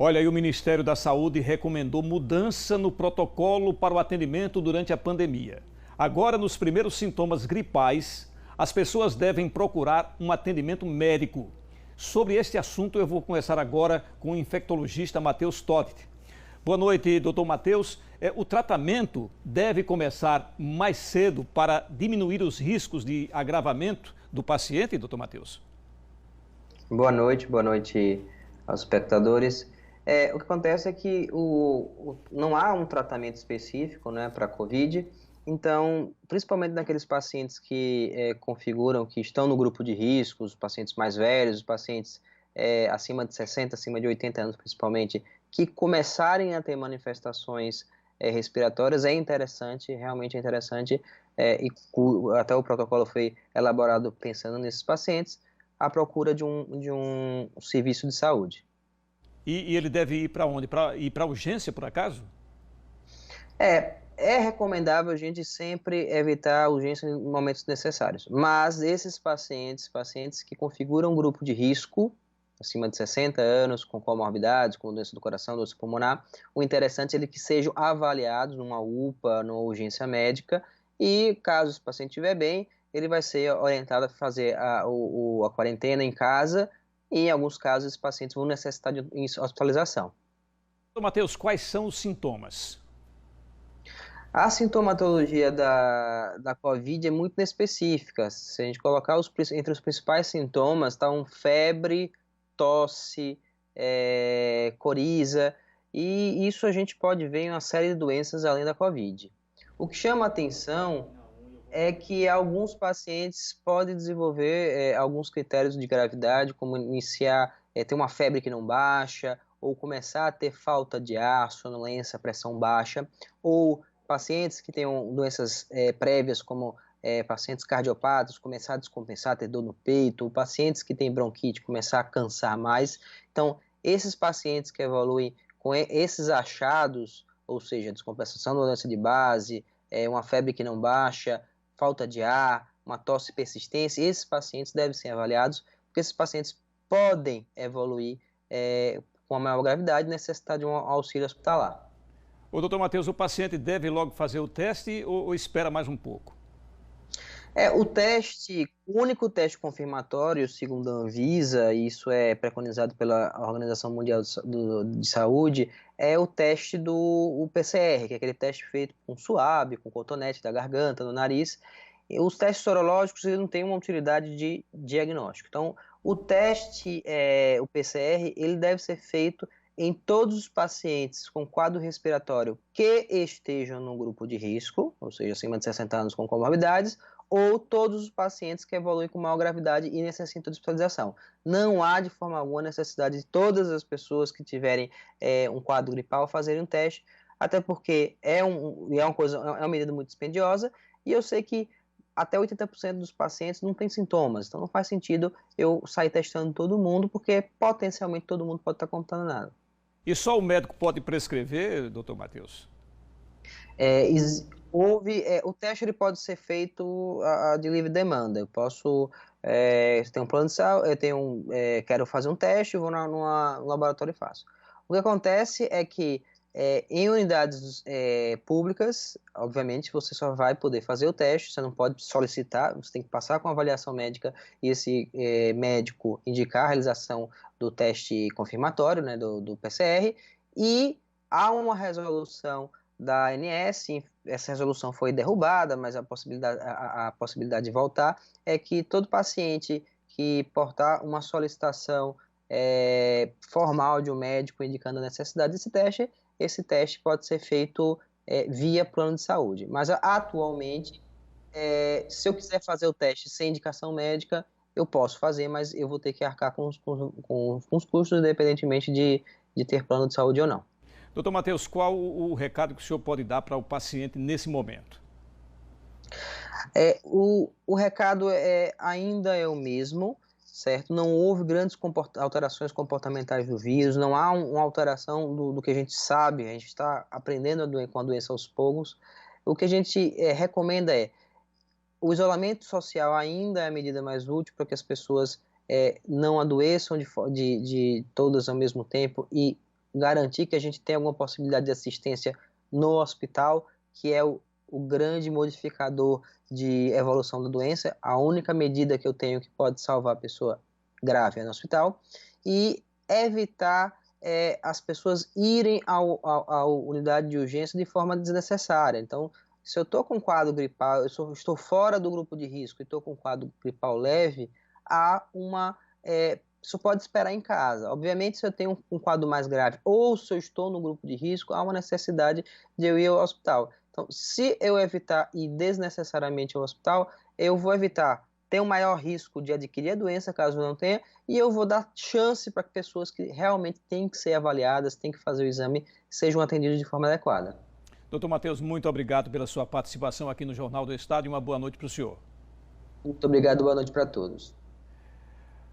Olha, aí o Ministério da Saúde recomendou mudança no protocolo para o atendimento durante a pandemia. Agora, nos primeiros sintomas gripais, as pessoas devem procurar um atendimento médico. Sobre este assunto, eu vou conversar agora com o infectologista Matheus Todt. Boa noite, doutor Matheus. O tratamento deve começar mais cedo para diminuir os riscos de agravamento do paciente, doutor Matheus? Boa noite aos espectadores. O que acontece é que não há um tratamento específico, né, para a COVID, então, principalmente naqueles pacientes que configuram, que estão no grupo de risco, os pacientes mais velhos, os pacientes acima de 60, acima de 80 anos principalmente, que começarem a ter manifestações respiratórias, é interessante, realmente é interessante, até o protocolo foi elaborado pensando nesses pacientes, à procura de um serviço de saúde. E ele deve ir para onde? Ir para urgência, por acaso? É recomendável a gente sempre evitar a urgência em momentos necessários, mas esses pacientes que configuram um grupo de risco, acima de 60 anos, com comorbidades, com doença do coração, doença pulmonar, o interessante é que sejam avaliados numa UPA, numa urgência médica, e caso esse paciente estiver bem, ele vai ser orientado a fazer a quarentena em casa, e em alguns casos esses pacientes vão necessitar de hospitalização. Doutor Matheus, quais são os sintomas? A sintomatologia da COVID é muito inespecífica. Se a gente colocar entre os principais sintomas, está febre, tosse, coriza, e isso a gente pode ver em uma série de doenças além da COVID. O que chama a atenção é que alguns pacientes podem desenvolver alguns critérios de gravidade, como iniciar, ter uma febre que não baixa, ou começar a ter falta de ar, sonolência, pressão baixa, ou pacientes que tenham doenças prévias, como pacientes cardiopatas, começar a descompensar, ter dor no peito, ou pacientes que têm bronquite, começar a cansar mais. Então, esses pacientes que evoluem com esses achados, ou seja, descompensação da doença de base, uma febre que não baixa, falta de ar, uma tosse persistente, esses pacientes devem ser avaliados, porque esses pacientes podem evoluir com a maior gravidade e necessitar de um auxílio hospitalar. Ô, doutor Matheus, o paciente deve logo fazer o teste ou espera mais um pouco? O único teste confirmatório, segundo a Anvisa, e isso é preconizado pela Organização Mundial de Saúde, é o teste do PCR, que é aquele teste feito com suave, com cotonete da garganta, no nariz. E os testes sorológicos não têm uma utilidade de diagnóstico. Então, o teste, o PCR, ele deve ser feito em todos os pacientes com quadro respiratório que estejam no grupo de risco, ou seja, acima de 60 anos com comorbidades, ou todos os pacientes que evoluem com maior gravidade e necessitam de hospitalização. Não há, de forma alguma, necessidade de todas as pessoas que tiverem um quadro gripal fazerem um teste, até porque é uma medida muito dispendiosa, e eu sei que até 80% dos pacientes não tem sintomas, então não faz sentido eu sair testando todo mundo, porque potencialmente todo mundo pode estar contaminado. E só o médico pode prescrever, doutor Matheus? O teste ele pode ser feito de livre demanda. Eu posso, se tem um plano de saúde, quero fazer um teste, vou no laboratório e faço. O que acontece é que em unidades públicas, obviamente, você só vai poder fazer o teste, você não pode solicitar, você tem que passar com a avaliação médica e esse médico indicar a realização do teste confirmatório, né, do PCR, e há uma resolução da ANS, essa resolução foi derrubada, mas a possibilidade de voltar é que todo paciente que portar uma solicitação formal de um médico indicando a necessidade desse teste, esse teste pode ser feito via plano de saúde. Mas atualmente, se eu quiser fazer o teste sem indicação médica, eu posso fazer, mas eu vou ter que arcar com os custos, independentemente de ter plano de saúde ou não. Doutor Matheus, qual o recado que o senhor pode dar para o paciente nesse momento? O recado ainda é o mesmo, certo? Não houve grandes alterações comportamentais do vírus, não há uma alteração do que a gente sabe, a gente está aprendendo com a doença aos poucos. O que a gente recomenda o isolamento social ainda é a medida mais útil para que as pessoas não adoeçam de todas ao mesmo tempo e garantir que a gente tenha alguma possibilidade de assistência no hospital, que é o grande modificador de evolução da doença. A única medida que eu tenho que pode salvar a pessoa grave é no hospital. E evitar as pessoas irem à unidade de urgência de forma desnecessária. Então, se eu estou com um quadro gripal, estou fora do grupo de risco e estou com um quadro gripal leve, isso pode esperar em casa. Obviamente, se eu tenho um quadro mais grave ou se eu estou no grupo de risco, há uma necessidade de eu ir ao hospital. Então, se eu evitar ir desnecessariamente ao hospital, eu vou evitar ter um maior risco de adquirir a doença, caso não tenha, e eu vou dar chance para que pessoas que realmente têm que ser avaliadas, têm que fazer o exame, sejam atendidas de forma adequada. Doutor Matheus, muito obrigado pela sua participação aqui no Jornal do Estado e uma boa noite para o senhor. Muito obrigado, boa noite para todos.